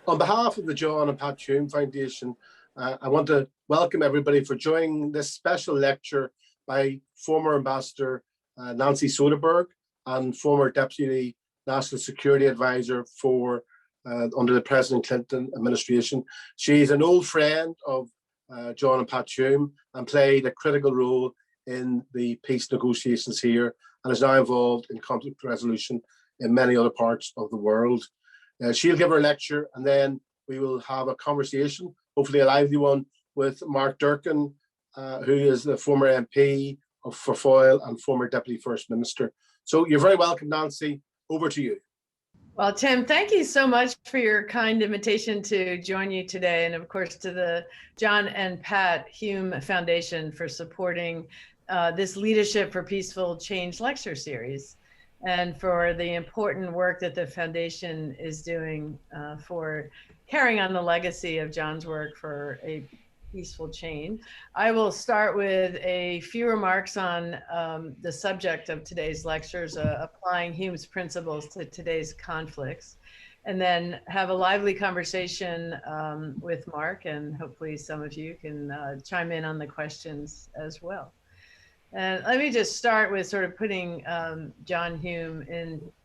On behalf of the John and Pat Hume Foundation, I want to welcome everybody for joining this special lecture by former Ambassador Nancy Soderberg and former Deputy National Security Advisor for under the President Clinton administration. She's an old friend of John and Pat Hume and played a critical role in the peace negotiations here and is now involved in conflict resolution in many other parts of the world. She'll give her lecture and then we will have a conversation, hopefully a lively one, with Mark Durkan, who is the former MP for Foyle and former Deputy First Minister. So you're very welcome, Nancy. Over to you. Well, Tim, thank you so much for your kind invitation to join you today. And of course, to the John and Pat Hume Foundation for supporting this Leadership for Peaceful Change lecture series, and for the important work that the foundation is doing for carrying on the legacy of John's work for a peaceful change. I will start with a few remarks on the subject of today's lectures, applying Hume's principles to today's conflicts, and then have a lively conversation with Mark, and hopefully some of you can chime in on the questions as well. And let me just start with sort of putting John Hume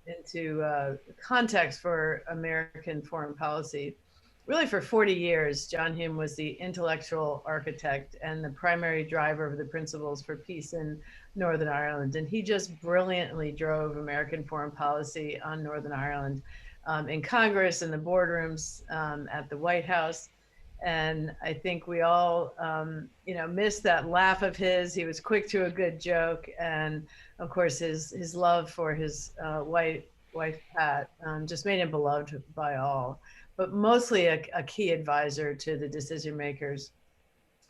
into context for American foreign policy. Really, for 40 years, John Hume was the intellectual architect and the primary driver of the principles for peace in Northern Ireland. And he just brilliantly drove American foreign policy on Northern Ireland in Congress, in the boardrooms, at the White House. And I think we all, miss that laugh of his. He was quick to a good joke. And of course, his love for his wife, Pat, just made him beloved by all, but mostly a key advisor to the decision makers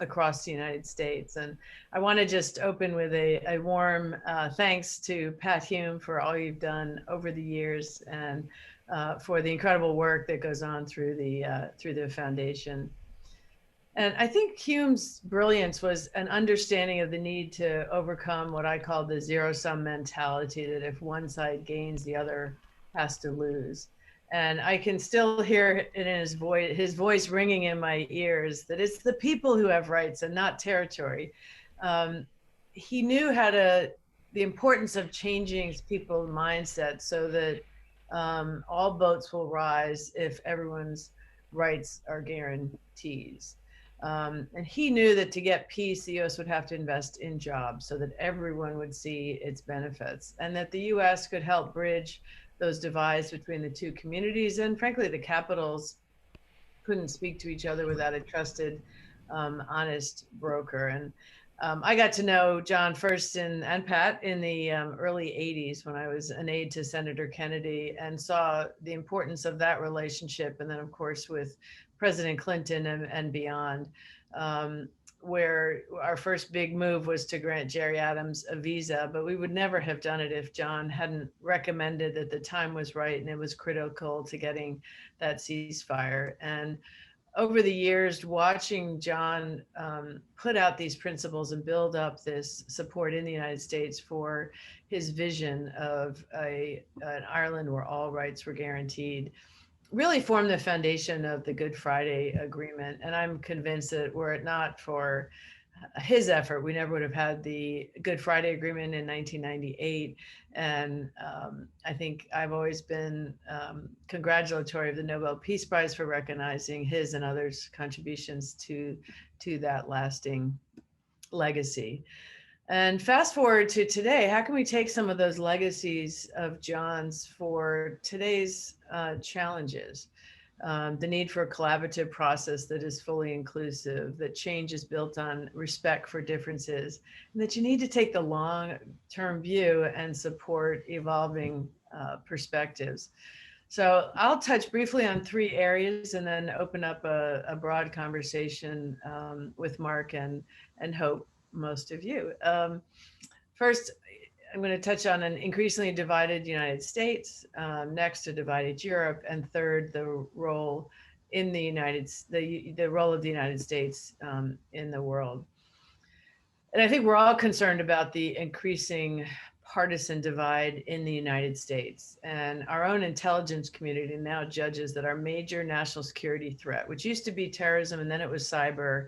across the United States. And I want to just open with a warm thanks to Pat Hume for all you've done over the years, and for the incredible work that goes on through the foundation. And I think Hume's brilliance was an understanding of the need to overcome what I call the zero-sum mentality, that if one side gains, the other has to lose. And I can still hear it in his voice ringing in my ears, that it's the people who have rights and not territory. He knew the importance of changing people's mindset so that all boats will rise if everyone's rights are guarantees. And he knew that to get peace, the U.S. would have to invest in jobs so that everyone would see its benefits, and that the U.S. could help bridge those divides between the two communities. And frankly, the capitals couldn't speak to each other without a trusted, honest broker. And I got to know John first and Pat in the early 80s when I was an aide to Senator Kennedy, and saw the importance of that relationship. And then, of course, with President Clinton and beyond, where our first big move was to grant Jerry Adams a visa, but we would never have done it if John hadn't recommended that the time was right and it was critical to getting that ceasefire. And over the years, watching John put out these principles and build up this support in the United States for his vision of an Ireland where all rights were guaranteed, really formed the foundation of the Good Friday Agreement. And I'm convinced that were it not for his effort, we never would have had the Good Friday Agreement in 1998. And I think I've always been congratulatory of the Nobel Peace Prize for recognizing his and others' contributions to that lasting legacy. And fast forward to today, how can we take some of those legacies of John's for today's challenges? The need for a collaborative process that is fully inclusive, that change is built on respect for differences, and that you need to take the long-term view and support evolving perspectives. So I'll touch briefly on 3 areas and then open up a broad conversation with Mark and hope most of you. First, I'm going to touch on an increasingly divided United States, next a divided Europe, and third, the role in the role of the United States in the world. And I think we're all concerned about the increasing partisan divide in the United States. And our own intelligence community now judges that our major national security threat, which used to be terrorism and then it was cyber,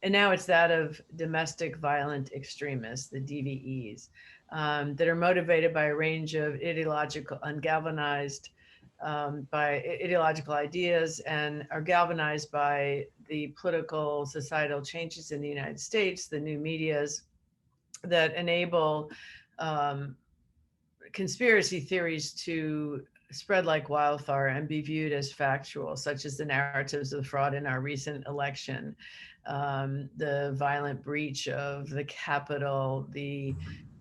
and now it's that of domestic violent extremists, the DVEs, that are motivated by a range of ideological and galvanized by ideological ideas and are galvanized by the political societal changes in the United States, the new medias that enable conspiracy theories to spread like wildfire and be viewed as factual, such as the narratives of fraud in our recent election, the violent breach of the Capitol, the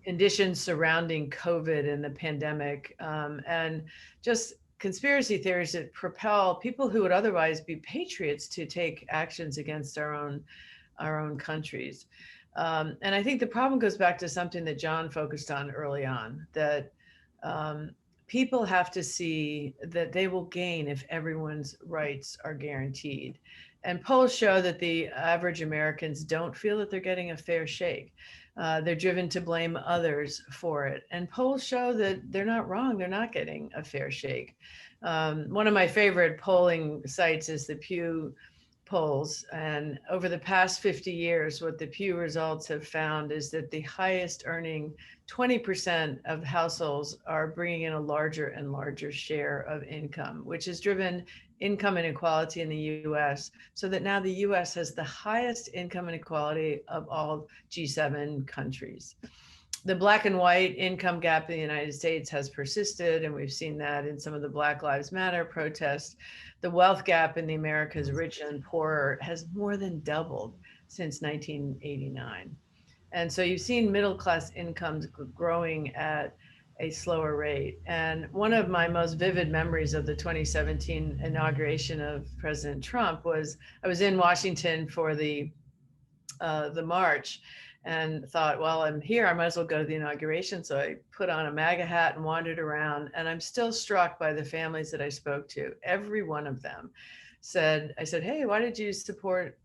conditions surrounding COVID and the pandemic, and just conspiracy theories that propel people who would otherwise be patriots to take actions against our own countries. And I think the problem goes back to something that John focused on early on, that people have to see that they will gain if everyone's rights are guaranteed. And polls show that the average Americans don't feel that they're getting a fair shake. They're driven to blame others for it. And polls show that they're not wrong. They're not getting a fair shake. One of my favorite polling sites is the Pew Polls. And over the past 50 years, what the Pew results have found is that the highest earning 20% of households are bringing in a larger and larger share of income, which has driven income inequality in the US, so that now the US has the highest income inequality of all G7 countries. The black and white income gap in the United States has persisted, and we've seen that in some of the Black Lives Matter protests. The wealth gap in the Americas rich and poorer has more than doubled since 1989. And so you've seen middle-class incomes growing at a slower rate. And one of my most vivid memories of the 2017 inauguration of President Trump was I was in Washington for the march and thought, well, I'm here, I might as well go to the inauguration. So I put on a MAGA hat and wandered around, and I'm still struck by the families that I spoke to. Every one of them said, I said, hey, why did you support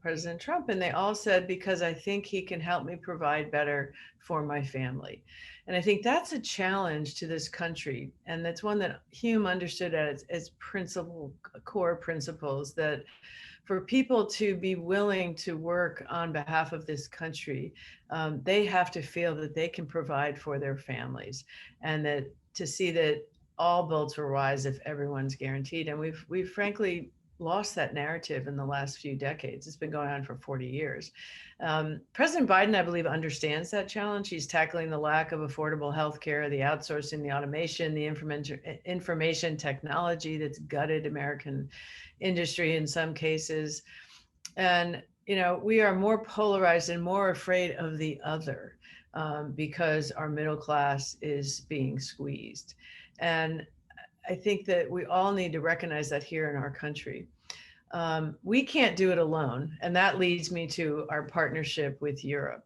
President Trump? And they all said, because I think he can help me provide better for my family. And I think that's a challenge to this country. And that's one that Hume understood as core principles, that for people to be willing to work on behalf of this country, they have to feel that they can provide for their families, and that to see that all boats will rise if everyone's guaranteed. And we've frankly lost that narrative in the last few decades. It's been going on for 40 years. President Biden, I believe, understands that challenge. He's tackling the lack of affordable healthcare, the outsourcing, the automation, the information technology that's gutted American industry in some cases. And, you know, we are more polarized and more afraid of the other because our middle class is being squeezed. And I think that we all need to recognize that here in our country. We can't do it alone. And that leads me to our partnership with Europe.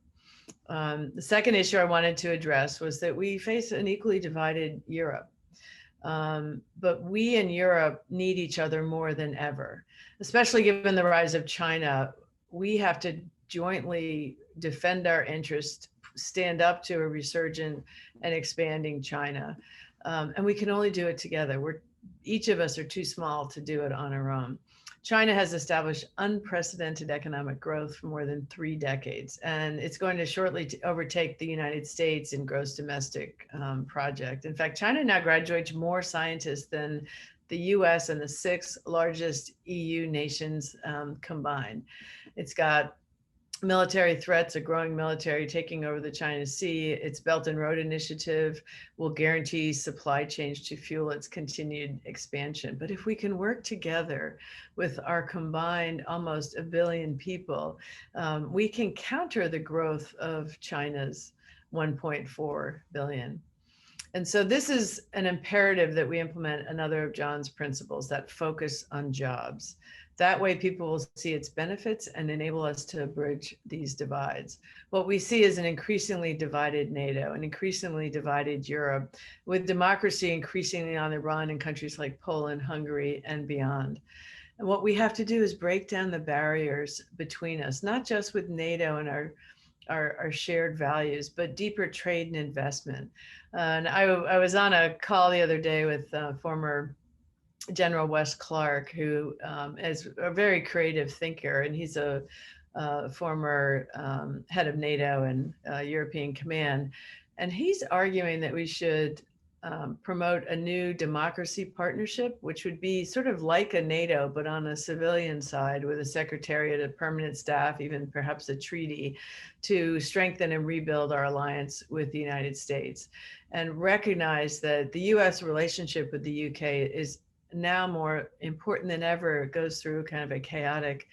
The second issue I wanted to address was that we face an equally divided Europe. But we in Europe need each other more than ever, especially given the rise of China. We have to jointly defend our interests, stand up to a resurgent and expanding China. And we can only do it together. Each of us are too small to do it on our own. China has established unprecedented economic growth for more than 3 decades, and it's going to shortly overtake the United States in gross domestic product. In fact, China now graduates more scientists than the US and the 6 largest EU nations combined. It's got military threats, a growing military taking over the China Sea. Its Belt and Road Initiative will guarantee supply chains to fuel its continued expansion. But if we can work together with our combined almost 1 billion people, we can counter the growth of China's 1.4 billion. And so this is an imperative that we implement another of John's principles, that focus on jobs. That way people will see its benefits and enable us to bridge these divides. What we see is an increasingly divided NATO, an increasingly divided Europe, with democracy increasingly on the run in countries like Poland, Hungary, and beyond. And what we have to do is break down the barriers between us, not just with NATO and our shared values, but deeper trade and investment. And I was on a call the other day with former General Wes Clark, who is a very creative thinker, and he's a former head of NATO and European Command. And he's arguing that we should promote a new democracy partnership, which would be sort of like a NATO, but on a civilian side with a secretariat, a permanent staff, even perhaps a treaty to strengthen and rebuild our alliance with the United States, and recognize that the US relationship with the UK is now more important than ever. It goes through kind of a chaotic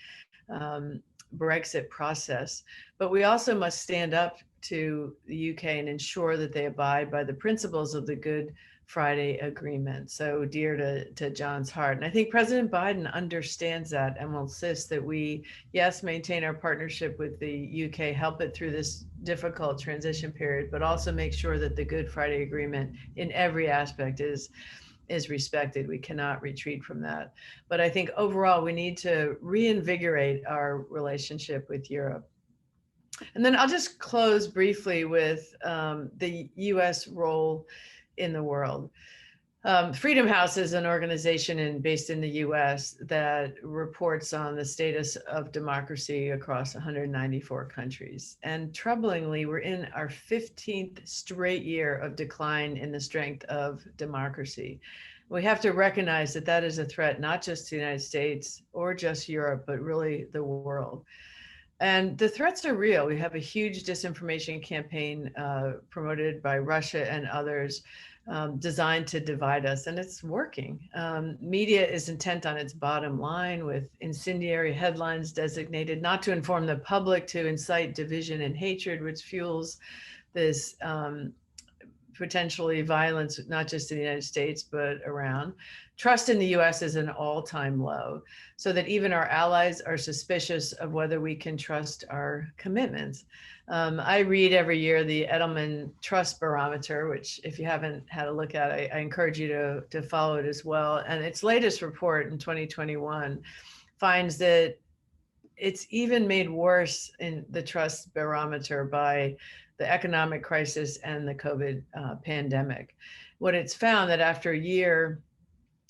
Brexit process, but we also must stand up to the UK and ensure that they abide by the principles of the Good Friday Agreement, so dear to John's heart. And I think President Biden understands that and will insist that we, yes, maintain our partnership with the UK, help it through this difficult transition period, but also make sure that the Good Friday Agreement in every aspect is respected. We cannot retreat from that. But I think overall, we need to reinvigorate our relationship with Europe. And then I'll just close briefly with the US role in the world. Freedom House is an organization based in the US that reports on the status of democracy across 194 countries. And troublingly, we're in our 15th straight year of decline in the strength of democracy. We have to recognize that that is a threat, not just to the United States or just Europe, but really the world. And the threats are real. We have a huge disinformation campaign promoted by Russia and others designed to divide us, and it's working. Media is intent on its bottom line with incendiary headlines designated not to inform the public, to incite division and hatred, which fuels this potentially violence, not just in the United States, but around. Trust in the US is an all-time low, so that even our allies are suspicious of whether we can trust our commitments. I read every year the Edelman Trust Barometer, which if you haven't had a look at, I encourage you to follow it as well. And its latest report in 2021 finds that it's even made worse in the Trust Barometer by the economic crisis and the COVID pandemic. What it's found that after a year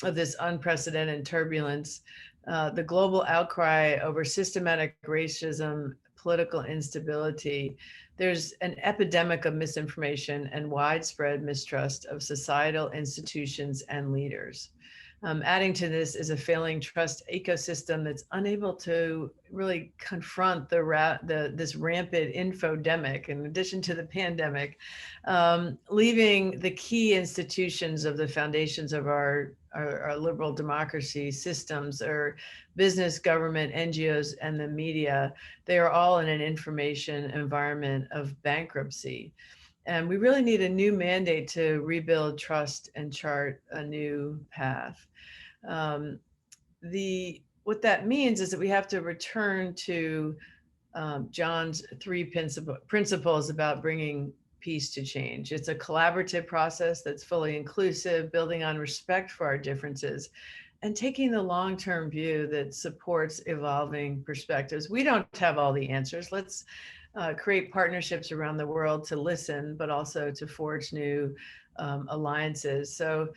of this unprecedented turbulence, the global outcry over systematic racism, political instability, there's an epidemic of misinformation and widespread mistrust of societal institutions and leaders. Adding to this is a failing trust ecosystem that's unable to really confront this rampant infodemic, in addition to the pandemic, leaving the key institutions of the foundations of our liberal democracy systems, or business, government, NGOs, and the media. They are all in an information environment of bankruptcy. And we really need a new mandate to rebuild trust and chart a new path. What that means is that we have to return to John's three principles about bringing peace to change. It's a collaborative process that's fully inclusive, building on respect for our differences, and taking the long-term view that supports evolving perspectives. We don't have all the answers. Let's create partnerships around the world to listen, but also to forge new alliances. So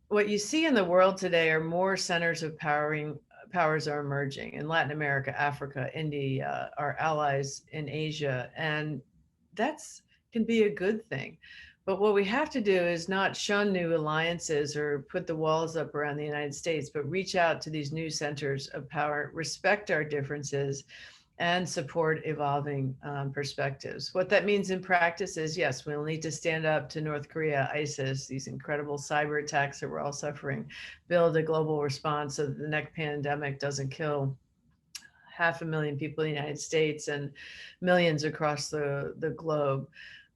what you see in the world today are more centers of powers are emerging in Latin America, Africa, India, our allies in Asia, and that's can be a good thing. But what we have to do is not shun new alliances or put the walls up around the United States, but reach out to these new centers of power, respect our differences, and support evolving perspectives. What that means in practice is, yes, we'll need to stand up to North Korea, ISIS, these incredible cyber attacks that we're all suffering, build a global response so that the next pandemic doesn't kill 500,000 people in the United States and millions across the globe.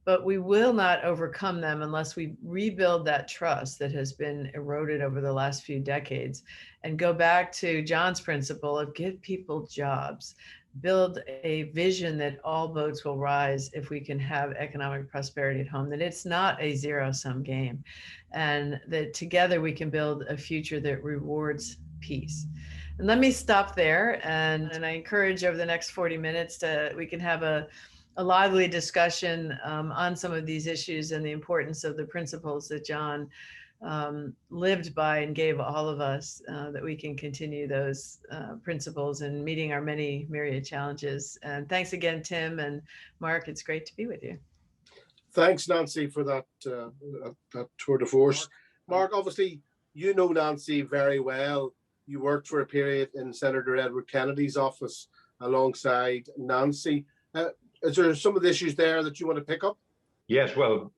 But we will not overcome them unless we rebuild that trust that has been eroded over the last few decades and go back to John's principle of give people jobs, build a vision that all boats will rise if we can have economic prosperity at home, that it's not a zero-sum game, and that together we can build a future that rewards peace. And let me stop there, and I encourage over the next 40 minutes we can have a a lively discussion on some of these issues and the importance of the principles that John lived by and gave all of us, that we can continue those principles in meeting our many myriad challenges. And thanks again, Tim and Mark. It's great to be with you. Thanks, Nancy, for that tour de force. Mark, obviously, you know Nancy very well. You worked for a period in Senator Edward Kennedy's office alongside Nancy. Is there some of the issues there that you want to pick up? Yes, well,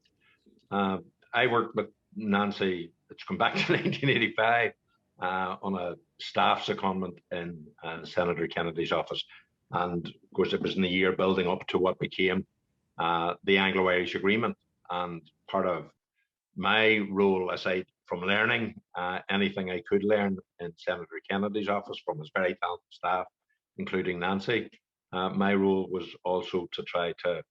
I worked with Nancy, it's come back to 1985, on a staff secondment in Senator Kennedy's office. And of course, it was in the year building up to what became the Anglo-Irish Agreement. And part of my role, aside from learning anything I could learn in Senator Kennedy's office from his very talented staff, including Nancy, my role was also to try to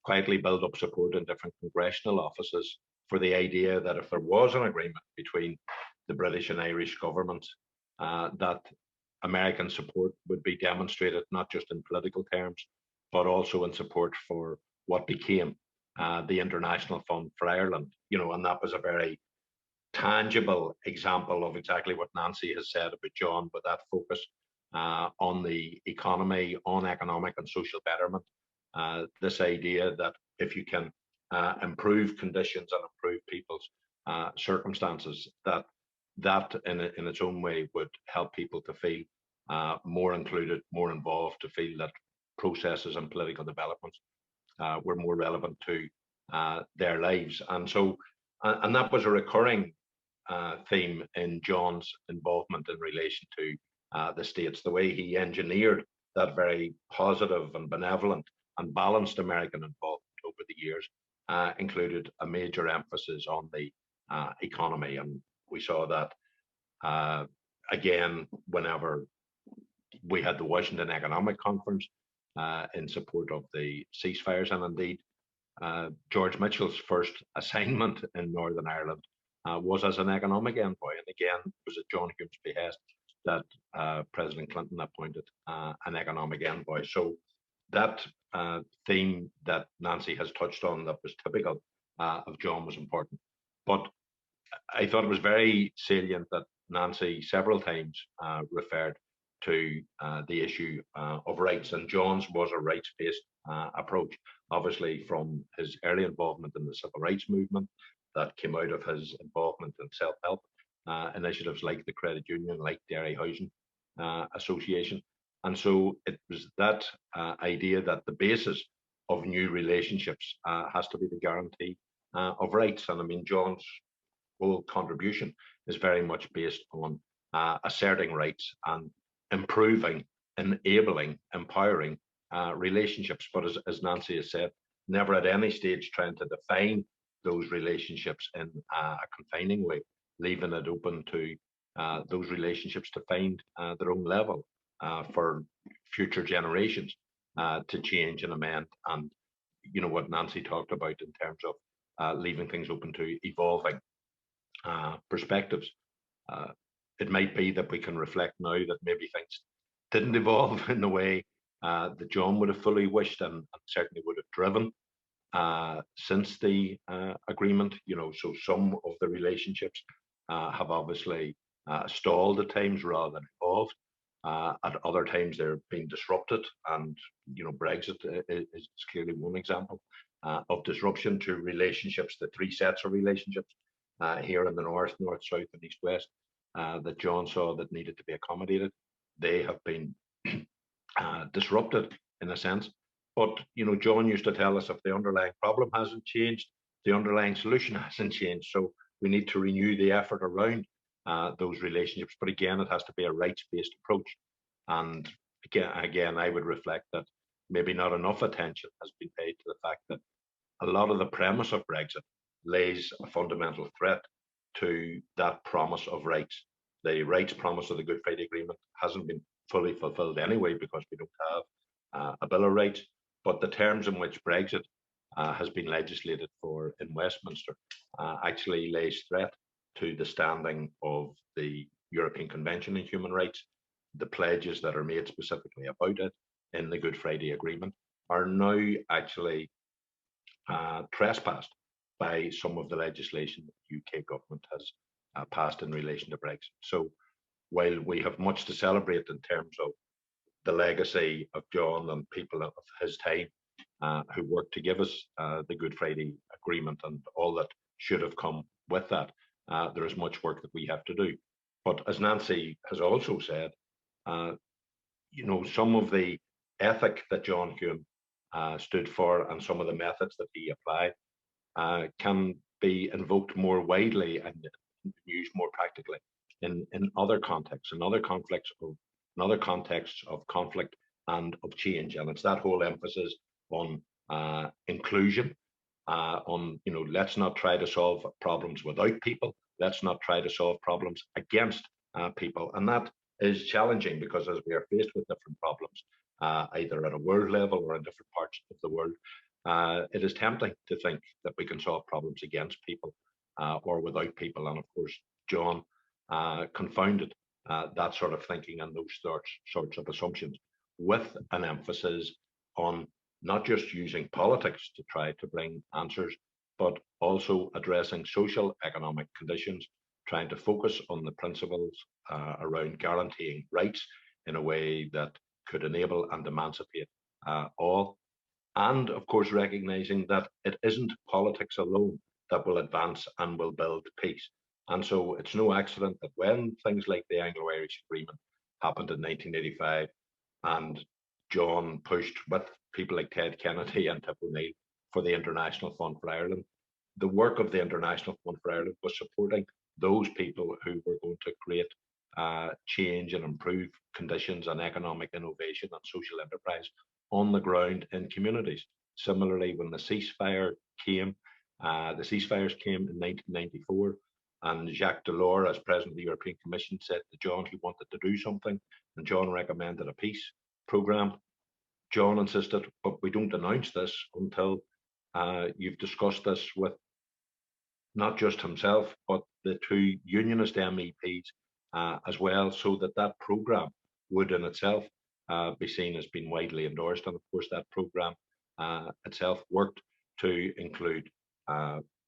quietly build up support in different congressional offices for the idea that if there was an agreement between the British and Irish governments, that American support would be demonstrated not just in political terms, but also in support for what became the International Fund for Ireland. You know, and that was a very tangible example of exactly what Nancy has said about John, with that focus on the economy, on economic and social betterment. This idea that if you can improve conditions and improve people's circumstances, that in its own way would help people to feel more included, more involved, to feel that processes and political developments were more relevant to their lives. And so, and that was a recurring theme in John's involvement in relation to the States, the way he engineered that very positive and benevolent and balanced American involvement over the years, included a major emphasis on the economy. And we saw that again whenever we had the Washington Economic Conference in support of the ceasefires. And indeed, George Mitchell's first assignment in Northern Ireland was as an economic envoy. And again, it was at John Hume's behest that President Clinton appointed an economic envoy. So that theme that Nancy has touched on, that was typical of John, was important. But I thought it was very salient that Nancy several times referred to the issue of rights, and John's was a rights-based approach, obviously from his early involvement in the civil rights movement that came out of his involvement in self-help initiatives like the Credit Union, like Dairy Housing Association. And so it was that idea that the basis of new relationships has to be the guarantee of rights. And I mean, John's whole contribution is very much based on asserting rights and improving, enabling, empowering relationships. But as Nancy has said, never at any stage trying to define those relationships in a confining way, leaving it open to those relationships to find their own level for future generations to change and amend. And you know what Nancy talked about in terms of leaving things open to evolving perspectives. It might be that we can reflect now that maybe things didn't evolve in the way that John would have fully wished, and certainly would have driven since the agreement. You know, so some of the relationships have obviously stalled at times rather than evolved. At other times they're being disrupted, and you know, Brexit is clearly one example of disruption to relationships, the three sets of relationships here in the north, south, and east, west that John saw that needed to be accommodated. They have been disrupted in a sense. But you know, John used to tell us if the underlying problem hasn't changed, the underlying solution hasn't changed. So we need to renew the effort around those relationships. But again, it has to be a rights-based approach. And again, I would reflect that maybe not enough attention has been paid to the fact that a lot of the premise of Brexit lays a fundamental threat to that promise of rights. The rights promise of the Good Friday Agreement hasn't been fully fulfilled anyway, because we don't have a Bill of Rights. But the terms in which Brexit has been legislated for in Westminster actually lays threat to the standing of the European Convention on Human Rights, the pledges that are made specifically about it in the Good Friday Agreement, are now actually trespassed by some of the legislation that the UK government has passed in relation to Brexit. So while we have much to celebrate in terms of the legacy of John and people of his time who worked to give us the Good Friday Agreement and all that should have come with that, there is much work that we have to do. But as Nancy has also said, you know, some of the ethic that John Hume stood for and some of the methods that he applied can be invoked more widely and used more practically in other contexts, in other conflicts of, in other contexts of conflict and of change. And it's that whole emphasis on inclusion, on, you know, let's not try to solve problems without people. Let's not try to solve problems against people. And that is challenging because as we are faced with different problems, either at a world level or in different parts of the world, it is tempting to think that we can solve problems against people or without people. And of course, John confounded that sort of thinking and those sorts of assumptions with an emphasis on not just using politics to try to bring answers, but also addressing social economic conditions, trying to focus on the principles around guaranteeing rights in a way that could enable and emancipate all. And of course, recognizing that it isn't politics alone that will advance and will build peace. And so it's no accident that when things like the Anglo-Irish Agreement happened in 1985 and John pushed with people like Ted Kennedy and Tip O'Neill for the International Fund for Ireland, the work of the International Fund for Ireland was supporting those people who were going to create change and improve conditions and economic innovation and social enterprise on the ground in communities. Similarly, when the ceasefires came in 1994, and Jacques Delors, as President of the European Commission, said to John he wanted to do something, and John recommended a peace programme. John insisted, but we don't announce this until you've discussed this with not just himself, but the two unionist MEPs as well, so that that programme would in itself be seen as being widely endorsed. And of course, that programme itself worked to include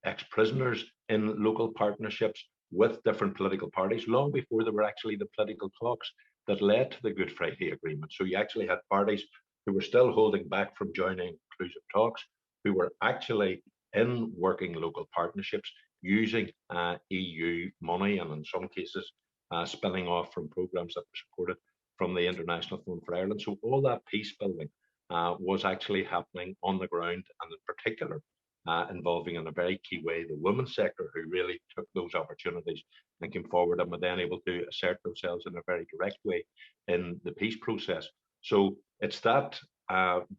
ex-prisoners in local partnerships with different political parties long before there were actually the political talks that led to the Good Friday Agreement. So you actually had parties who were still holding back from joining inclusive talks, who were actually in working local partnerships using EU money and in some cases spinning off from programmes that were supported from the International Fund for Ireland. So all that peace building was actually happening on the ground, and in particular involving in a very key way the women's sector, who really took those opportunities and came forward and were then able to assert themselves in a very direct way in the peace process. So it's that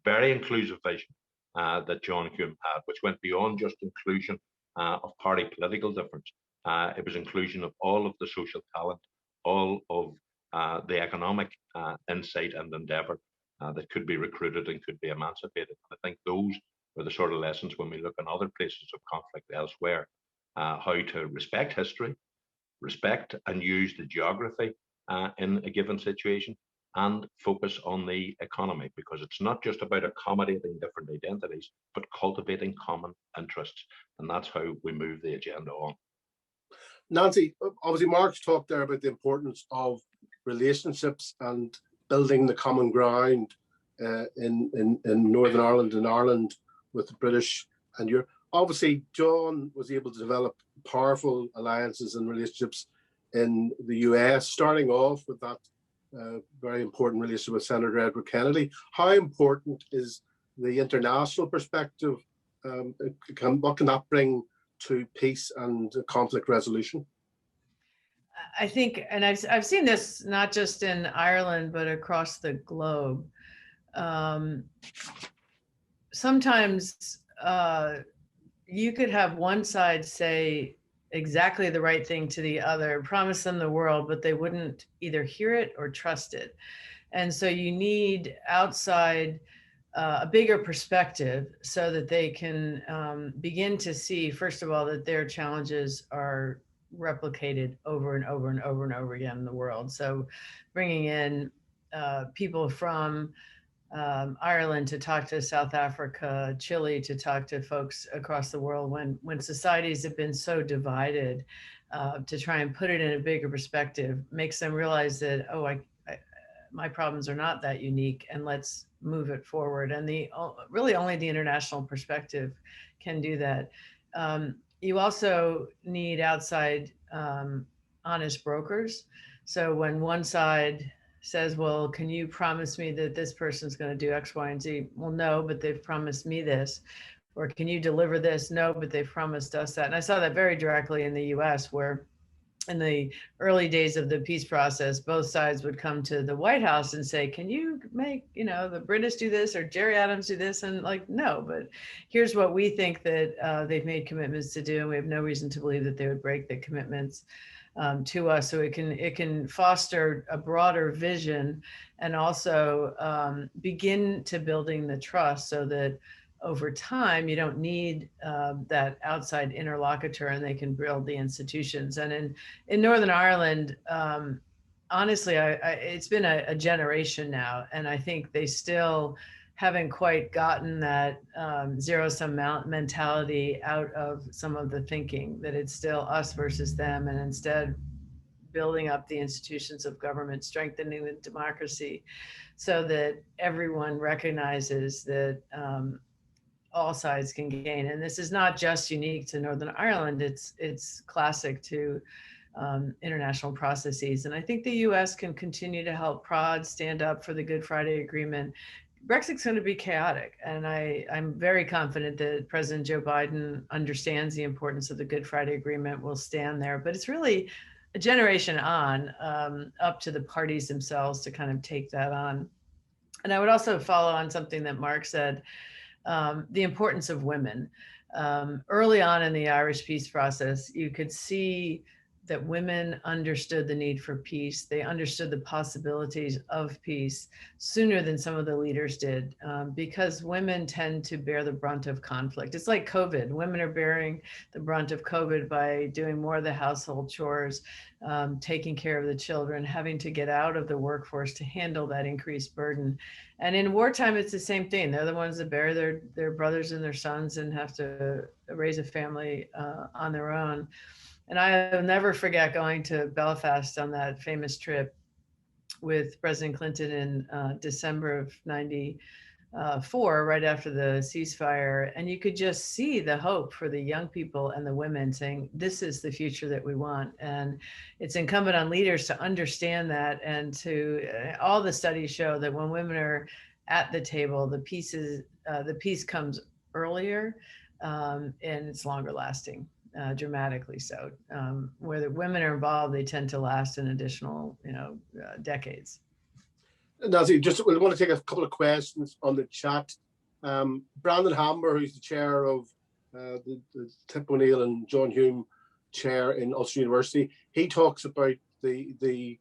very inclusive vision that John Hume had, which went beyond just inclusion of party political difference. It was inclusion of all of the social talent, all of the economic insight and endeavour that could be recruited and could be emancipated. And I think those are the sort of lessons when we look in other places of conflict elsewhere, how to respect history, respect and use the geography in a given situation, and focus on the economy, because it's not just about accommodating different identities, but cultivating common interests. And that's how we move the agenda on. Nancy, obviously Mark's talked there about the importance of relationships and building the common ground in Northern Ireland and Ireland with the British and Europe. Obviously, John was able to develop powerful alliances and relationships in the US, starting off with that very important relationship with Senator Edward Kennedy. How important is the international perspective? What can that bring to peace and conflict resolution? I think, and I've seen this not just in Ireland, but across the globe. Sometimes you could have one side say exactly the right thing to the other, promise them the world, but they wouldn't either hear it or trust it. And so you need outside a bigger perspective so that they can begin to see, first of all, that their challenges are replicated over and over and over and over again in the world. So bringing in people from Ireland to talk to South Africa, Chile to talk to folks across the world when societies have been so divided, to try and put it in a bigger perspective, makes them realize that, oh, my problems are not that unique, and let's move it forward. And really only the international perspective can do that. You also need outside honest brokers. So when one side says, well, can you promise me that this person's going to do X, Y, and Z? Well, no, but they've promised me this. Or can you deliver this? No, but they've promised us that. And I saw that very directly in the US, where in the early days of the peace process, both sides would come to the White House and say, can you make, the British do this or Jerry Adams do this? And like, no, but here's what we think that they've made commitments to do. And we have no reason to believe that they would break the commitments to us. So it can foster a broader vision, and also begin to building the trust, so that over time you don't need that outside interlocutor, and they can build the institutions. And in Northern Ireland, honestly, it's been a generation now, and I think they still haven't quite gotten that zero-sum mentality out of some of the thinking, that it's still us versus them, and instead building up the institutions of government, strengthening the democracy, so that everyone recognizes that all sides can gain. And this is not just unique to Northern Ireland, it's classic to international processes. And I think the US can continue to help prod, stand up for the Good Friday Agreement. Brexit's going to be chaotic, and I'm very confident that President Joe Biden understands the importance of the Good Friday Agreement, will stand there. But it's really a generation on, up to the parties themselves to kind of take that on. And I would also follow on something that Mark said, the importance of women. Early on in the Irish peace process, you could see that women understood the need for peace. They understood the possibilities of peace sooner than some of the leaders did, because women tend to bear the brunt of conflict. It's like COVID. Women are bearing the brunt of COVID by doing more of the household chores, taking care of the children, having to get out of the workforce to handle that increased burden. And in wartime, it's the same thing. They're the ones that bear their brothers and their sons and have to raise a family on their own. And I'll never forget going to Belfast on that famous trip with President Clinton in December of '94, right after the ceasefire. And you could just see the hope for the young people and the women, saying, this is the future that we want. And it's incumbent on leaders to understand that, and all the studies show that when women are at the table, the peace comes earlier, and it's longer lasting. Dramatically so. Where the women are involved, they tend to last an additional, decades. Nancy, we want to take a couple of questions on the chat. Brandon Hamber, who's the chair of the Tip O'Neill and John Hume chair in Ulster University, he talks about the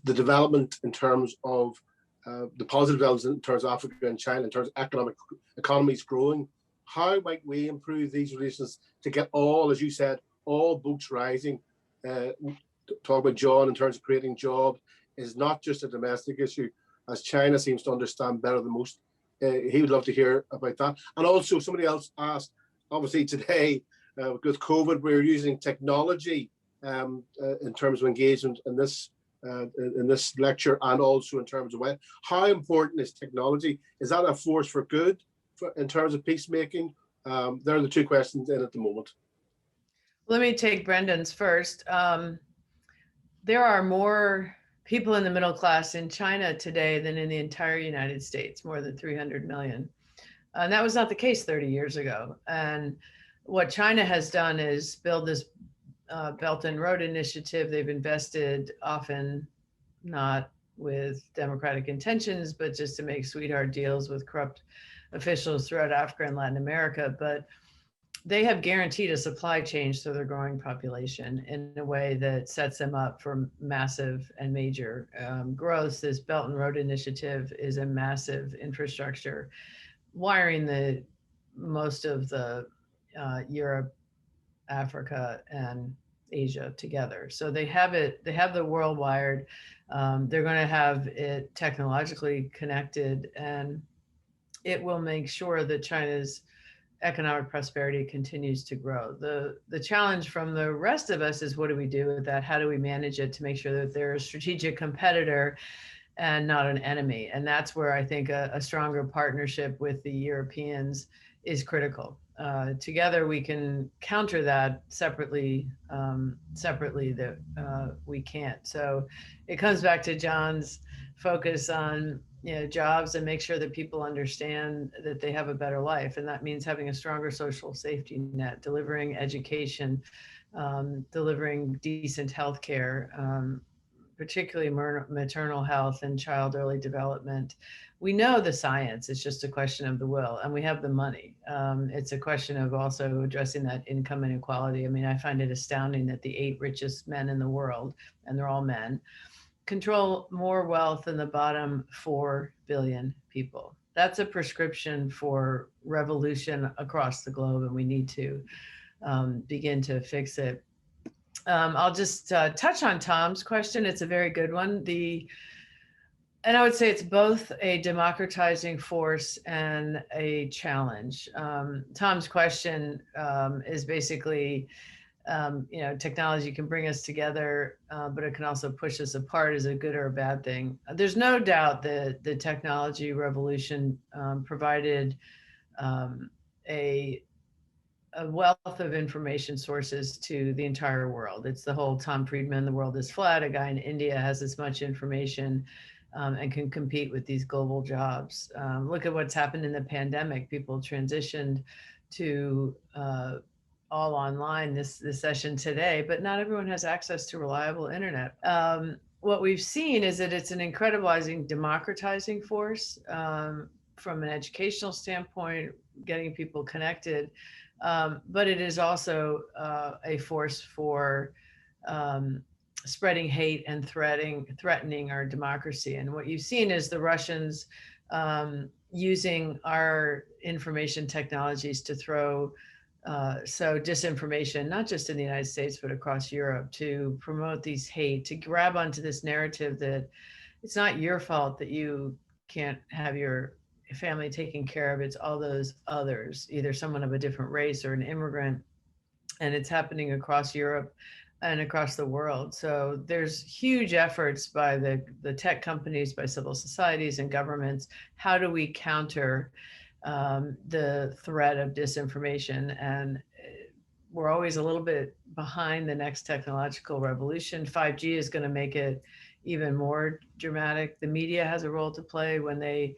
development in terms of the positive developments in terms of Africa and China, in terms of economies growing. How might we improve these relations to get all, as you said, all boats rising? Talk about John in terms of creating jobs is not just a domestic issue, as China seems to understand better than most. He would love to hear about that. And also, somebody else asked, obviously today, with COVID, we're using technology in terms of engagement in this lecture, and also in terms of how important is technology? Is that a force for good in terms of peacemaking? They're the two questions in at the moment. Let me take Brendan's first. There are more people in the middle class in China today than in the entire United States, more than 300 million. And that was not the case 30 years ago. And what China has done is build this Belt and Road Initiative. They've invested, often not with democratic intentions, but just to make sweetheart deals with corrupt officials throughout Africa and Latin America. But they have guaranteed a supply chain to their growing population in a way that sets them up for massive and major growth. This Belt and Road Initiative is a massive infrastructure, wiring most of the Europe, Africa, and Asia together. So they have the world wired. They're going to have it technologically connected, and it will make sure that China's economic prosperity continues to grow. The challenge from the rest of us is, what do we do with that? How do we manage it to make sure that they're a strategic competitor and not an enemy? And that's where I think a stronger partnership with the Europeans is critical. Together we can counter that. Separately that we can't. So it comes back to John's focus on jobs, and make sure that people understand that they have a better life, and that means having a stronger social safety net, delivering education, delivering decent health care, particularly maternal health and child early development. We know the science, it's just a question of the will, and we have the money. It's a question of also addressing that income inequality. I mean, I find it astounding that the 8 richest men in the world, and they're all men, control more wealth than the bottom 4 billion people. That's a prescription for revolution across the globe, and we need to begin to fix it. I'll just touch on Tom's question. It's a very good one. And I would say it's both a democratizing force and a challenge. Tom's question is basically, technology can bring us together, but it can also push us apart. Is a good or a bad thing? There's no doubt that the technology revolution provided a wealth of information sources to the entire world. It's the whole Tom Friedman, the world is flat. A guy in India has as much information and can compete with these global jobs. Look at what's happened in the pandemic. People transitioned to all online this session today, but not everyone has access to reliable internet. What we've seen is that it's an incredibleizing, democratizing force from an educational standpoint, getting people connected, but it is also a force for spreading hate and threatening our democracy. And what you've seen is the Russians using our information technologies to throw disinformation, not just in the United States, but across Europe, to promote these hate, to grab onto this narrative that it's not your fault that you can't have your family taken care of. It's all those others, either someone of a different race or an immigrant. And it's happening across Europe and across the world. So there's huge efforts by the tech companies, by civil societies and governments. How do we counter the threat of disinformation? And we're always a little bit behind the next technological revolution. 5G is going to make it even more dramatic. The media has a role to play when they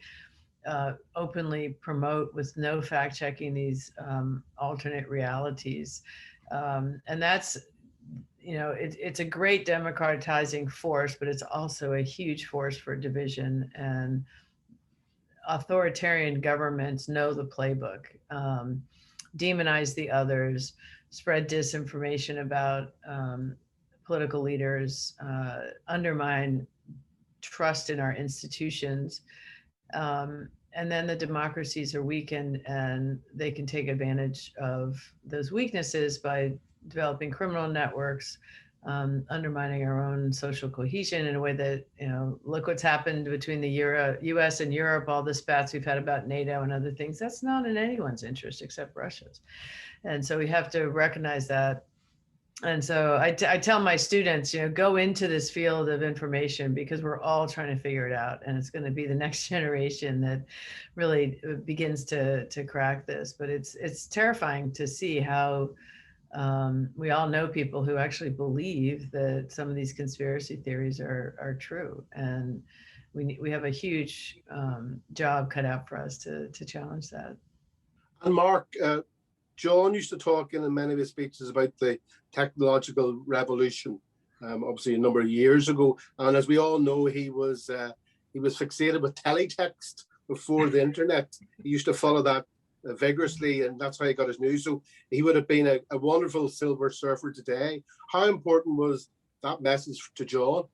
openly promote, with no fact checking, these alternate realities. And that's, it's a great democratizing force, but it's also a huge force for division. And authoritarian governments know the playbook. Demonize the others, spread disinformation about political leaders, undermine trust in our institutions. And then the democracies are weakened, and they can take advantage of those weaknesses by developing criminal networks, undermining our own social cohesion in a way that, look what's happened between the US and Europe, all the spats we've had about NATO and other things. That's not in anyone's interest except Russia's. And so we have to recognize that. And so I tell my students, go into this field of information, because we're all trying to figure it out. And it's going to be the next generation that really begins to crack this. But it's terrifying to see how we all know people who actually believe that some of these conspiracy theories are true. And we have a huge job cut out for us to challenge that. And Mark, John used to talk in many of his speeches about the technological revolution, obviously a number of years ago. And as we all know, he was fixated with teletext before the internet. He used to follow that vigorously, and that's how he got his news. So he would have been a wonderful Silver Surfer today. How important was that message to John?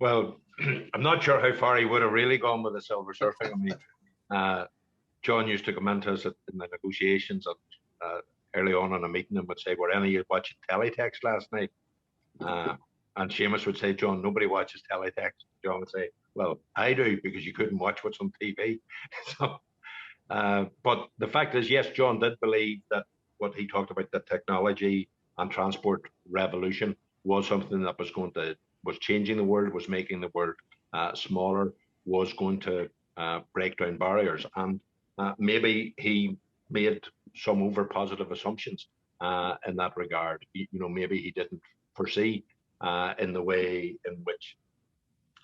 Well, I'm not sure how far he would have really gone with the Silver Surfing. I mean, John used to come into us in the negotiations early on in a meeting and would say, "Were any of you watching teletext last night?" And Seamus would say, "John, nobody watches teletext." John would say, "Well, I do, because you couldn't watch what's on TV." So, but the fact is, yes, John did believe that what he talked about, the technology and transport revolution, was something that was changing the world, was making the world smaller, was going to break down barriers. And maybe he made some over positive assumptions in that regard. Maybe he didn't foresee in the way in which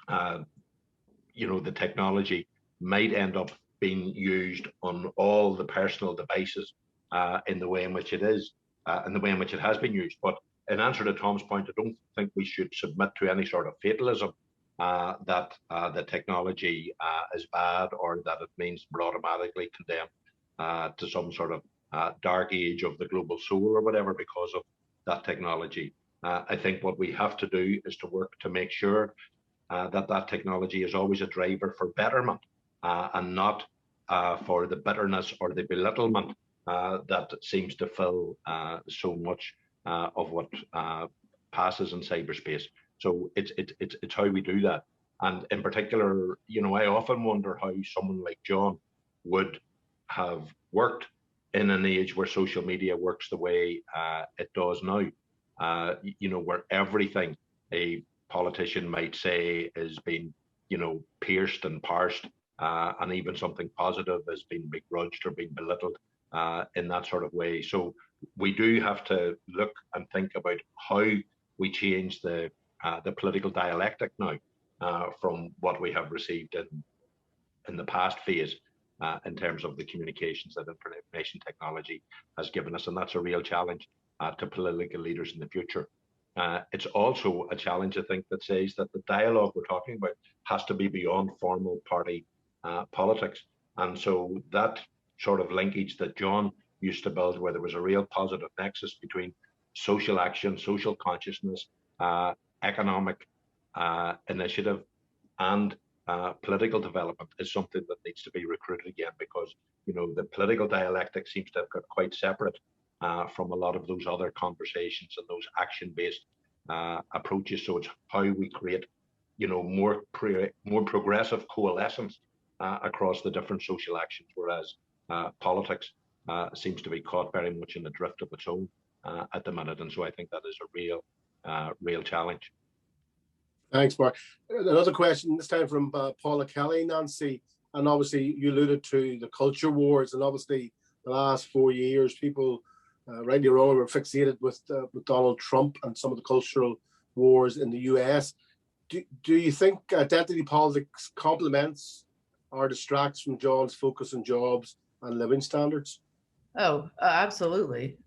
the technology might end up being used on all the personal devices in the way in which it is, in the way in which it has been used. But in answer to Tom's point, I don't think we should submit to any sort of fatalism that the technology is bad, or that it means we're automatically condemned to some sort of dark age of the global soul or whatever because of that technology. I think what we have to do is to work to make sure that technology is always a driver for betterment and not for the bitterness or the belittlement that seems to fill so much of what passes in cyberspace. So it's how we do that. And in particular, I often wonder how someone like John would have worked in an age where social media works the way it does now, where everything a politician might say is being, pierced and parsed, and even something positive has been begrudged or been belittled in that sort of way. So we do have to look and think about how we change the political dialectic now from what we have received in the past phase in terms of the communications that information technology has given us. And that's a real challenge to political leaders in the future. It's also a challenge, I think, that says that the dialogue we're talking about has to be beyond formal party politics. And so that sort of linkage that John used to build, where there was a real positive nexus between social action, social consciousness, economic initiative, and political development, is something that needs to be recruited again, because the political dialectic seems to have got quite separate from a lot of those other conversations and those action-based approaches. So it's how we create more progressive coalescence across the different social actions, whereas politics seems to be caught very much in the drift of its own at the minute. And so I think that is a real challenge. Thanks, Mark. Another question, this time from Paula Kelly, Nancy, and obviously you alluded to the culture wars, and obviously the last 4 years, people, rightly or wrongly, were fixated with Donald Trump and some of the cultural wars in the US. Do you think identity politics complements or distracts from John's focus on jobs and living standards? Oh, absolutely.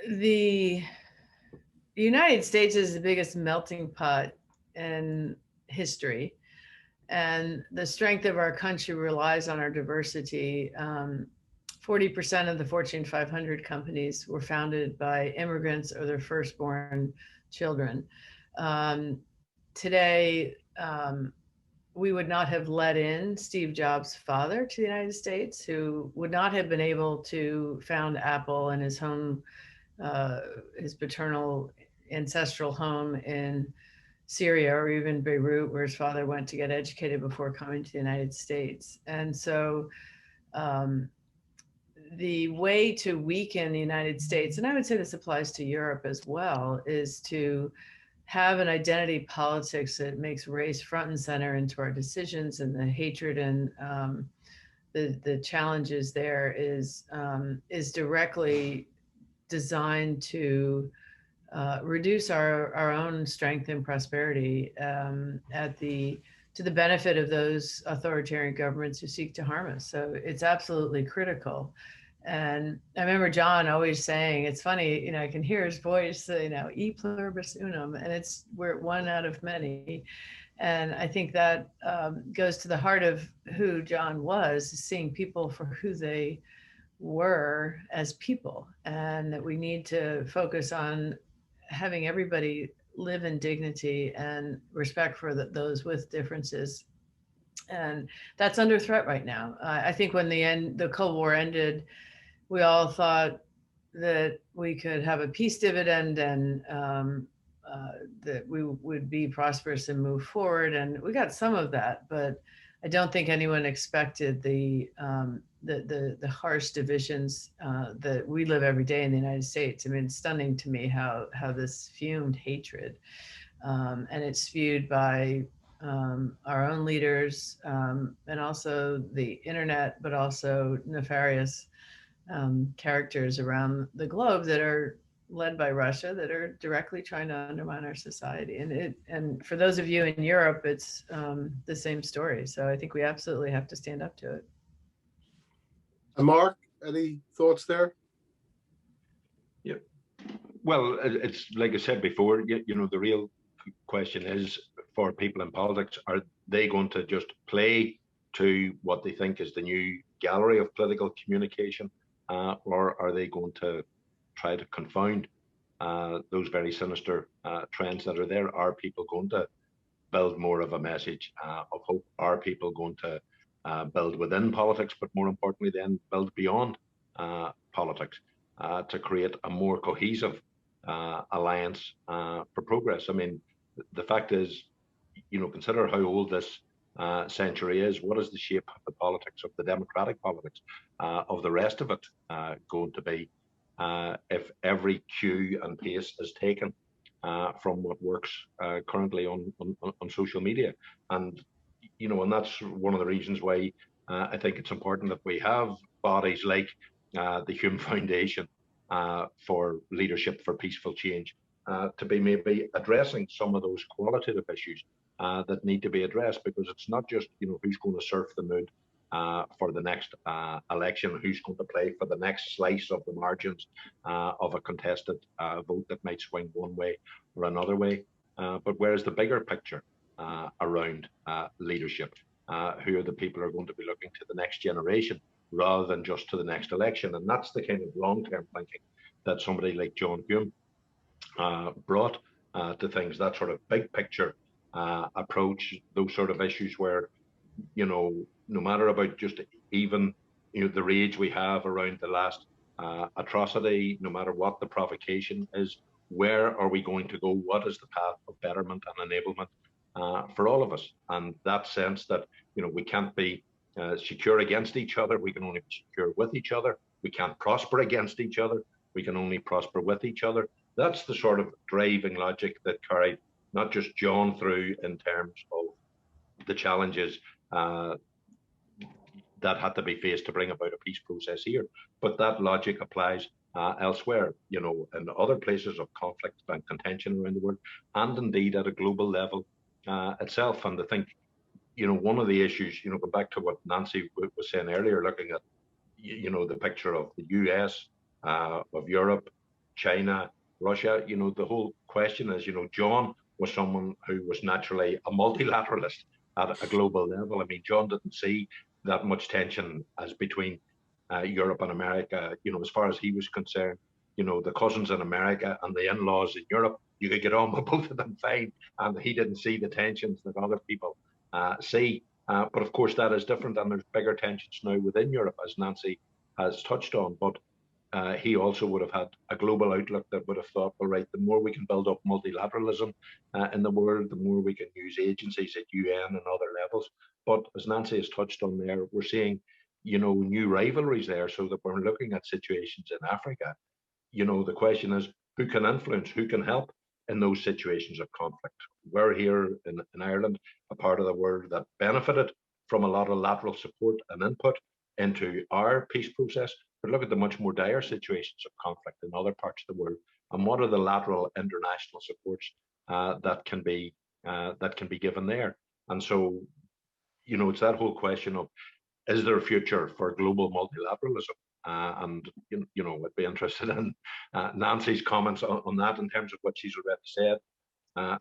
The United States is the biggest melting pot in history, and the strength of our country relies on our diversity. 40% of the Fortune 500 companies were founded by immigrants or their firstborn children. Today, we would not have let in Steve Jobs' father to the United States, who would not have been able to found Apple in his home, his paternal ancestral home in Syria, or even Beirut, where his father went to get educated before coming to the United States. And so the way to weaken the United States, and I would say this applies to Europe as well, is to have an identity politics that makes race front and center into our decisions, and the hatred and the challenges there is directly designed to reduce our own strength and prosperity to the benefit of those authoritarian governments who seek to harm us. So it's absolutely critical. And I remember John always saying, it's funny, I can hear his voice, e pluribus unum, and we're one out of many. And I think that goes to the heart of who John was, seeing people for who they were as people, and that we need to focus on having everybody live in dignity and respect for those with differences. And that's under threat right now. I think when the Cold War ended, we all thought that we could have a peace dividend and that we would be prosperous and move forward. And we got some of that, but I don't think anyone expected the harsh divisions that we live every day in the United States. I mean, it's stunning to me how this fumed hatred, and it's spewed by our own leaders, and also the internet, but also nefarious characters around the globe that are led by Russia that are directly trying to undermine our society. And for those of you in Europe, it's the same story. So I think we absolutely have to stand up to it. And Mark, any thoughts there? Yeah. Well, it's like I said before, you know, the real question is for people in politics, are they going to just play to what they think is the new gallery of political communication, or are they going to try to confound those very sinister trends that are there? Are people going to build more of a message of hope? Are people going to build within politics, but more importantly then build beyond politics to create a more cohesive alliance for progress? I mean, the fact is, you know, consider how old this century is. What is the shape of the politics, of the democratic politics, of the rest of it going to be if every cue and pace is taken from what works currently on social media? And, you know, and that's one of the reasons why I think it's important that we have bodies like the Hume Foundation for Leadership for Peaceful Change to be maybe addressing some of those qualitative issues that need to be addressed, because it's not just, you know, who's going to surf the mood for the next election, who's going to play for the next slice of the margins of a contested vote that might swing one way or another way, but where's the bigger picture around leadership? Who are the people who are going to be looking to the next generation rather than just to the next election? And that's the kind of long-term thinking that somebody like John Hume brought to things, that sort of big picture approach, those sort of issues where, you know, no matter about just even, you know, the rage we have around the last atrocity, no matter what the provocation is, where are we going to go? What is the path of betterment and enablement for all of us? And that sense that, you know, we can't be secure against each other. We can only be secure with each other. We can't prosper against each other. We can only prosper with each other. That's the sort of driving logic that carried not just John through in terms of the challenges that had to be faced to bring about a peace process here, but that logic applies elsewhere, you know, in other places of conflict and contention around the world, and indeed at a global level itself. And I think, you know, one of the issues, you know, go back to what Nancy was saying earlier, looking at, you know, the picture of the US, of Europe, China, Russia, you know, the whole question is, you know, John was someone who was naturally a multilateralist at a global level. I mean, John didn't see that much tension as between Europe and America. You know, as far as he was concerned, you know, the cousins in America and the in-laws in Europe, you could get on with both of them fine. And he didn't see the tensions that other people see. But of course, that is different. And there's bigger tensions now within Europe, as Nancy has touched on. But he also would have had a global outlook that would have thought, well, right, the more we can build up multilateralism in the world, the more we can use agencies at UN and other levels. But as Nancy has touched on there, we're seeing, you know, new rivalries there, so that we're looking at situations in Africa. You know, the question is, who can influence, who can help in those situations of conflict? We're here in Ireland, a part of the world that benefited from a lot of lateral support and input into our peace process. But look at the much more dire situations of conflict in other parts of the world, and what are the lateral international supports that can be given there? And so, you know, it's that whole question of, is there a future for global multilateralism? And you know, I'd be interested in Nancy's comments on that in terms of what she's already said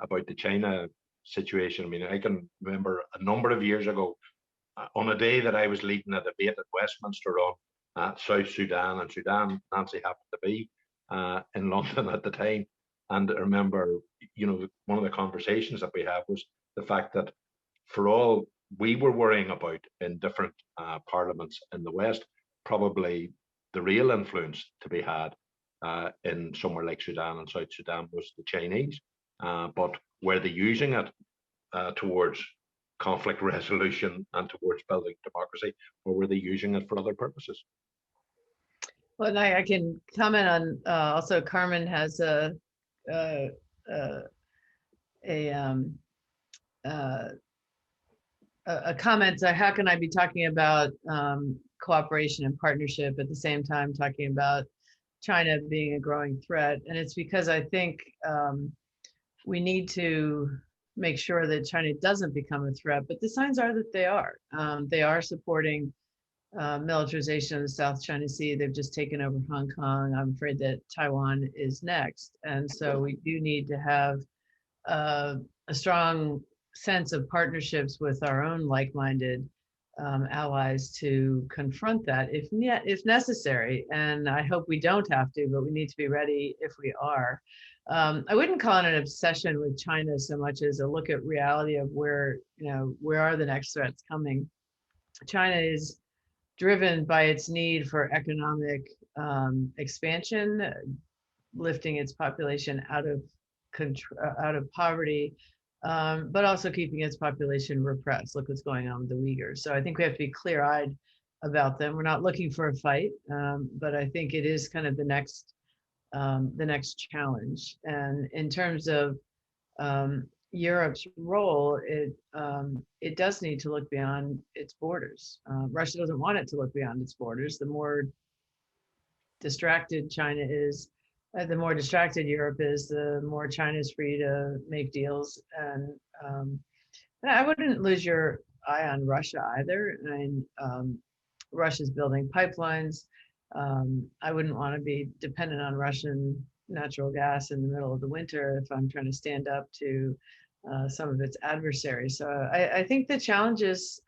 about the China situation. I mean, I can remember a number of years ago, on a day that I was leading a debate at Westminster on South Sudan and Sudan. Nancy happened to be in London at the time, and I remember, you know, one of the conversations that we had was the fact that for all we were worrying about in different parliaments in the West, probably the real influence to be had in somewhere like Sudan and South Sudan was the Chinese. But were they using it towards conflict resolution and towards building democracy, or were they using it for other purposes? Well, and I can comment on also Carmen has a comment. How can I be talking about cooperation and partnership at the same time talking about China being a growing threat? And it's because I think we need to make sure that China doesn't become a threat, but the signs are that they are. They are supporting militarization of the South China Sea. They've just taken over Hong Kong. I'm afraid that Taiwan is next. And so we do need to have a strong sense of partnerships with our own like-minded allies to confront that if necessary. And I hope we don't have to, but we need to be ready if we are. I wouldn't call it an obsession with China so much as a look at reality of where are the next threats coming. China is driven by its need for economic expansion, lifting its population out of poverty, but also keeping its population repressed. Look what's going on with the Uyghurs. So I think we have to be clear-eyed about them. We're not looking for a fight, but I think it is kind of the next challenge. And in terms of Europe's role, it does need to look beyond its borders. Russia doesn't want it to look beyond its borders. The more distracted China is, the more distracted Europe is, the more China is free to make deals. And I wouldn't lose your eye on Russia either. I mean, Russia's building pipelines. I wouldn't want to be dependent on Russian natural gas in the middle of the winter if I'm trying to stand up to some of its adversaries. So I think the challenges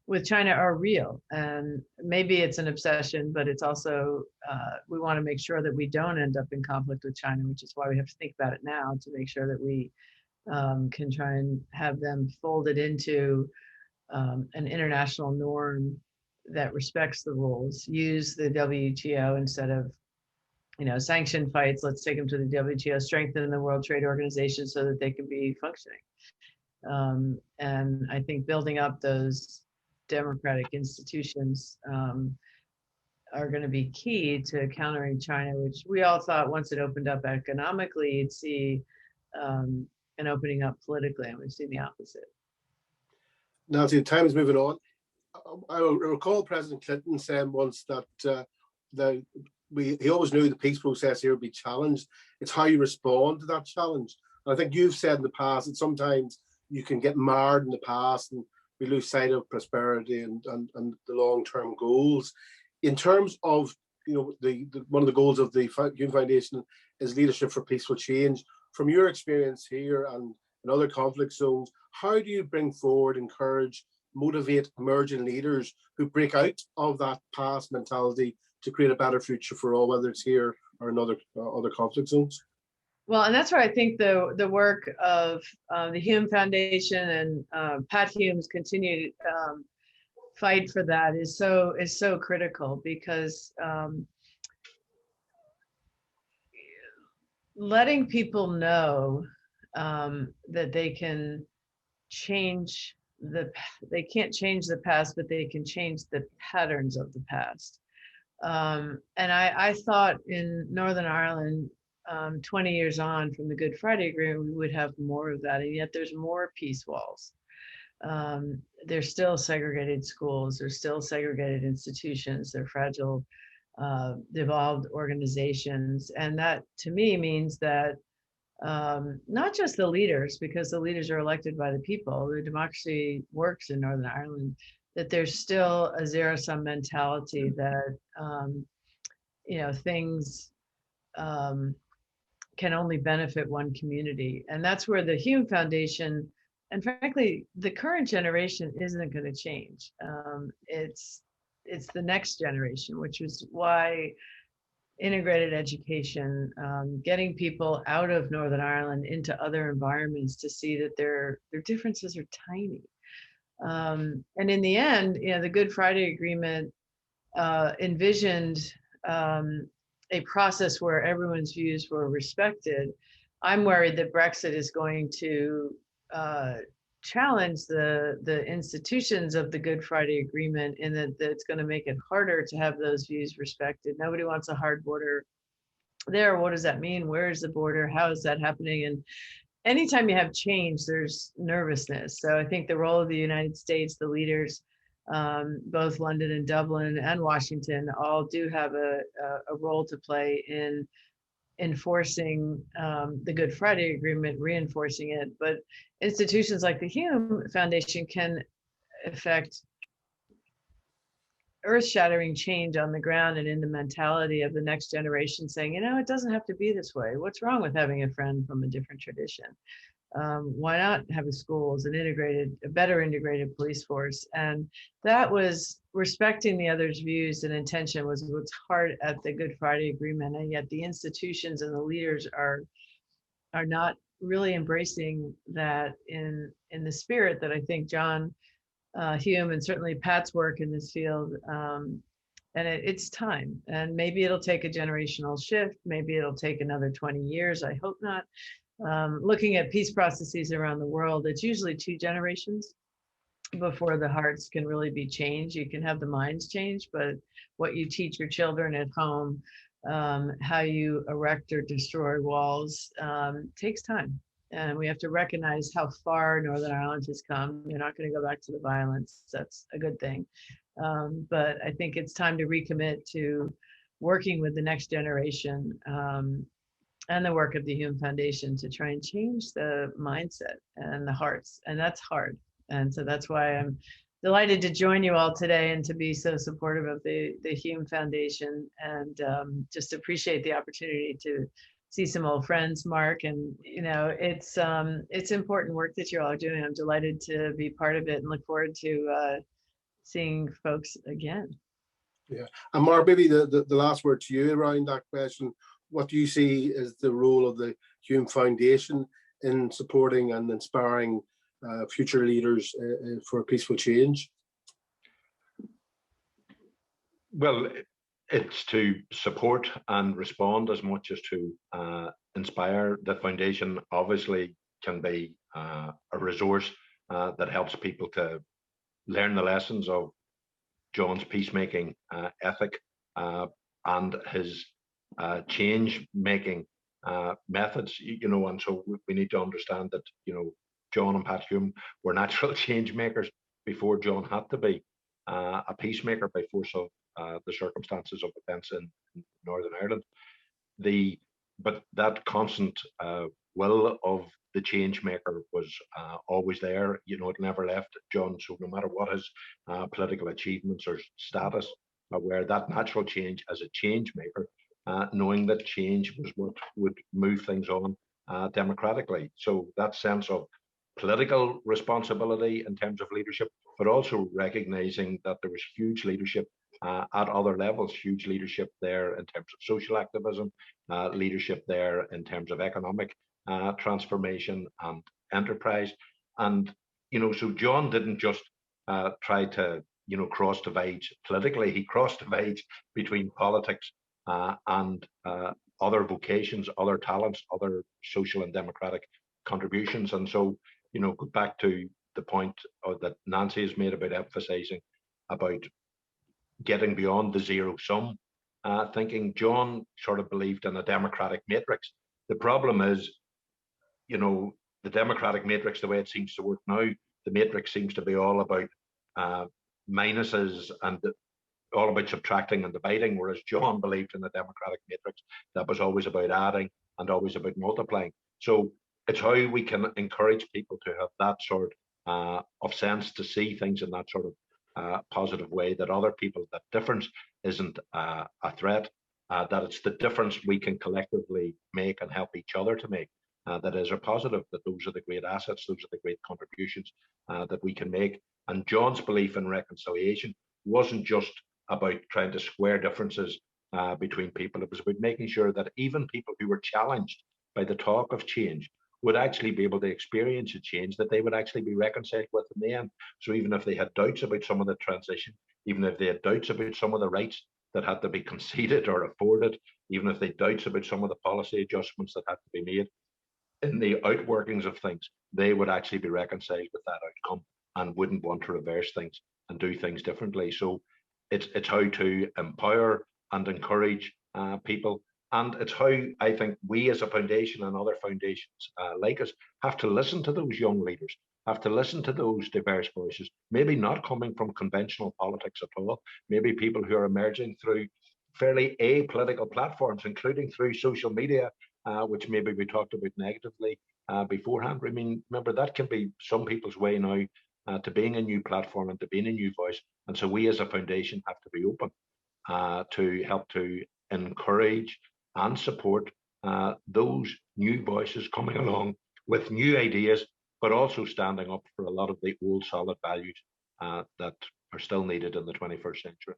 with China are real, and maybe it's an obsession, but it's also, we want to make sure that we don't end up in conflict with China, which is why we have to think about it now to make sure that we can try and have them folded into an international norm that respects the rules, use the WTO instead of, sanction fights. Let's take them to the WTO, strengthen the World Trade Organization so that they can be functioning. And I think building up those democratic institutions are going to be key to countering China, which we all thought once it opened up economically, you'd see an opening up politically, and we've seen the opposite. Nancy, time is moving on. I recall President Clinton saying once that he always knew the peace process here would be challenged. It's how you respond to that challenge. And I think you've said in the past that sometimes you can get marred in the past and we lose sight of prosperity and the long-term goals. In terms of, one of the goals of the Hume Foundation is leadership for peaceful change. From your experience here and in other conflict zones, how do you bring forward, encourage, motivate emerging leaders who break out of that past mentality to create a better future for all, whether it's here or in other conflict zones? Well, and that's where I think the work of the Hume Foundation and Pat Hume's continued fight for that is so critical, because letting people know that they can change they can't change the past, but they can change the patterns of the past. And I thought in Northern Ireland, 20 years on from the Good Friday Agreement, we would have more of that, and yet there's more peace walls. There's still segregated schools, there's still segregated institutions, they're fragile, devolved organizations, and that to me means that not just the leaders, because the leaders are elected by the people, the democracy works in Northern Ireland, that there's still a zero-sum mentality that things can only benefit one community. And that's where the Hume Foundation, and frankly, the current generation isn't going to change. It's the next generation, which is why integrated education, getting people out of Northern Ireland into other environments to see that their differences are tiny. And in the end, the Good Friday Agreement envisioned a process where everyone's views were respected. I'm worried that Brexit is going to challenge the institutions of the Good Friday Agreement, in that it's going to make it harder to have those views respected. Nobody wants a hard border there. What does that mean? Where is the border? How is that happening? And anytime you have change, there's nervousness. So I think the role of the United States, the leaders, both London and Dublin and Washington, all do have a role to play in enforcing the Good Friday Agreement, reinforcing it. But institutions like the Hume Foundation can affect earth-shattering change on the ground and in the mentality of the next generation, saying, it doesn't have to be this way. What's wrong with having a friend from a different tradition? Why not have a school as a better integrated police force? And that was respecting the other's views and intention was what's hard at the Good Friday Agreement. And yet the institutions and the leaders are not really embracing that in the spirit that I think John Hume and certainly Pat's work in this field. And it's time, and maybe it'll take a generational shift. Maybe it'll take another 20 years. I hope not. Looking at peace processes around the world, it's usually 2 generations before the hearts can really be changed. You can have the minds changed, but what you teach your children at home, how you erect or destroy walls, takes time. And we have to recognize how far Northern Ireland has come. You're not going to go back to the violence. That's a good thing. But I think it's time to recommit to working with the next generation, and the work of the Hume Foundation to try and change the mindset and the hearts. And that's hard. And so that's why I'm delighted to join you all today and to be so supportive of the Hume Foundation, and just appreciate the opportunity to see some old friends, Mark. And it's important work that you're all doing. I'm delighted to be part of it and look forward to seeing folks again. Yeah, and Mark, maybe the last word to you around that question. What do you see as the role of the Hume Foundation in supporting and inspiring future leaders for peaceful change? Well, it's to support and respond as much as to inspire. The foundation obviously can be a resource that helps people to learn the lessons of John's peacemaking ethic and his change-making methods, and so we need to understand that, John and Pat Hume were natural change makers before John had to be a peacemaker by force of the circumstances of events in Northern Ireland. But that constant will of the change maker was always there. It never left John. So no matter what his political achievements or status, where that natural change as a change maker, knowing that change was what would move things on democratically. So that sense of political responsibility in terms of leadership, but also recognizing that there was huge leadership at other levels, huge leadership there in terms of social activism, leadership there in terms of economic transformation and enterprise. And, so John didn't just try to, cross divides politically. He crossed divides between politics and other vocations, other talents, other social and democratic contributions. And so, go back to the point that Nancy has made about emphasizing about getting beyond the zero sum thinking. John sort of believed in a democratic matrix. The problem is, the democratic matrix, the way it seems to work now, the matrix seems to be all about minuses and all about subtracting and dividing, whereas John believed in the democratic matrix that was always about adding and always about multiplying. So it's how we can encourage people to have that sort of sense, to see things in that sort of positive way, that other people, that difference isn't a threat, that it's the difference we can collectively make and help each other to make that is a positive, that those are the great assets, those are the great contributions that we can make. And John's belief in reconciliation wasn't just about trying to square differences between people. It was about making sure that even people who were challenged by the talk of change would actually be able to experience a change that they would actually be reconciled with in the end. So even if they had doubts about some of the transition, even if they had doubts about some of the rights that had to be conceded or afforded, even if they had doubts about some of the policy adjustments that had to be made, in the outworkings of things, they would actually be reconciled with that outcome and wouldn't want to reverse things and do things differently. So it's how to empower and encourage people. And it's how I think we as a foundation and other foundations like us have to listen to those young leaders, have to listen to those diverse voices, maybe not coming from conventional politics at all, maybe people who are emerging through fairly apolitical platforms, including through social media, which maybe we talked about negatively beforehand. I mean, remember, that can be some people's way now to being a new platform and to being a new voice. And so we as a foundation have to be open to help to encourage and support those new voices coming along with new ideas, but also standing up for a lot of the old solid values that are still needed in the 21st century.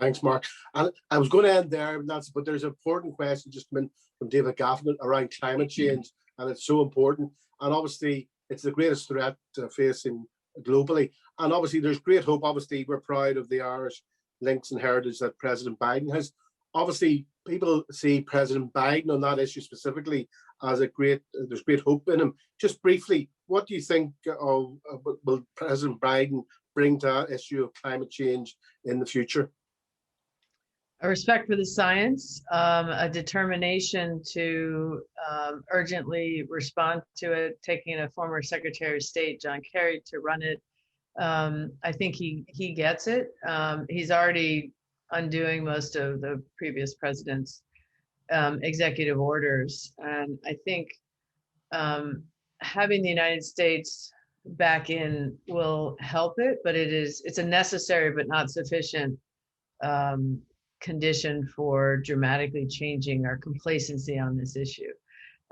Thanks, Mark. And I was going to end there, Nancy, but there's an important question just from David Gaffin around climate change, and it's so important. And obviously, it's the greatest threat facing globally. And obviously, there's great hope. Obviously, we're proud of the Irish links and heritage that President Biden has. Obviously, people see President Biden on that issue specifically as there's great hope in him. Just briefly, what do you think will President Biden bring to that issue of climate change in the future? A respect for the science, a determination to urgently respond to it, taking a former Secretary of State, John Kerry, to run it. I think he gets it. He's already undoing most of the previous president's executive orders. And I think having the United States back in will help it, but it's a necessary but not sufficient condition for dramatically changing our complacency on this issue.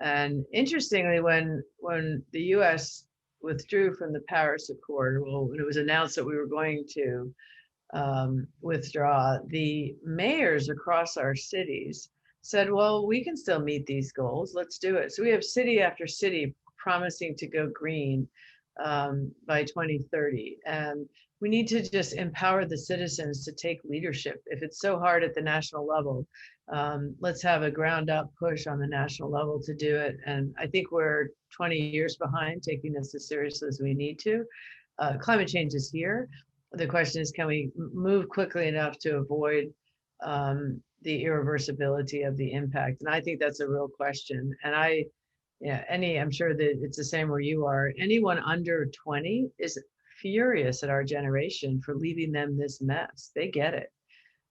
And interestingly, when the US withdrew from the Paris Accord, well, when it was announced that we were going to withdraw, the mayors across our cities said, well, we can still meet these goals, let's do it. So we have city after city promising to go green by 2030. And we need to just empower the citizens to take leadership. If it's so hard at the national level, let's have a ground up push on the national level to do it. And I think we're 20 years behind taking this as seriously as we need to. Climate change is here. The question is, can we move quickly enough to avoid the irreversibility of the impact? And I think that's a real question. And I'm sure that it's the same where you are. Anyone under 20 is furious at our generation for leaving them this mess. They get it.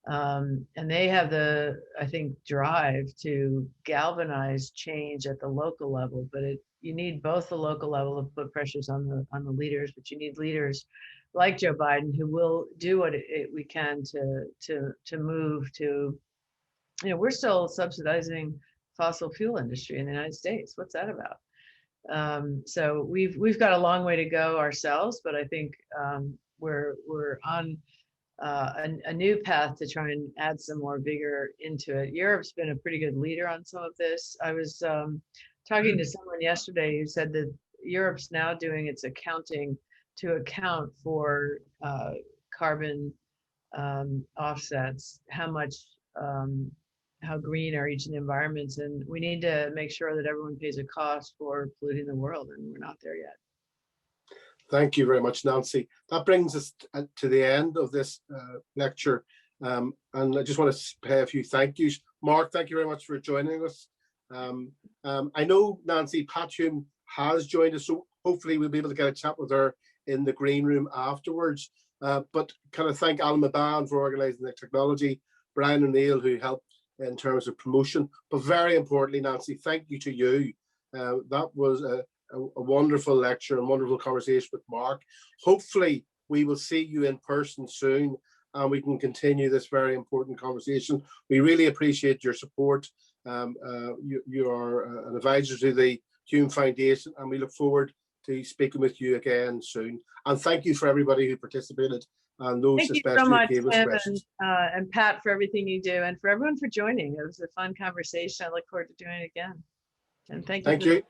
And they have the, I think, drive to galvanize change at the local level. But you need both the local level to put pressures on the leaders, but you need leaders like Joe Biden who will do what we can to move to, we're still subsidizing fossil fuel industry in the United States. What's that about? So we've got a long way to go ourselves, but I think we're on a new path to try and add some more vigor into it. Europe's been a pretty good leader on some of this. I was talking to someone yesterday who said that Europe's now doing its accounting to account for carbon offsets, how green are each of the environments, and we need to make sure that everyone pays a cost for polluting the world, and we're not there yet. Thank you very much, Nancy. That brings us to the end of this lecture, and I just want to pay a few thank yous. Mark, thank you very much for joining us. I know Nancy, Pat Hume has joined us, so hopefully we'll be able to get a chat with her in the green room afterwards. But kind of thank Alan Maban for organising the technology, Brian O'Neill who helped in terms of promotion, but very importantly, Nancy, thank you to you. That was a wonderful lecture and wonderful conversation with Mark. Hopefully we will see you in person soon and we can continue this very important conversation. We really appreciate your support. You are an advisor to the Hume Foundation and we look forward to speaking with you again soon. And thank you for everybody who participated and those especially so much, who gave us Tim, questions. And Pat, for everything you do, and for everyone for joining. It was a fun conversation. I look forward to doing it again. And thank you.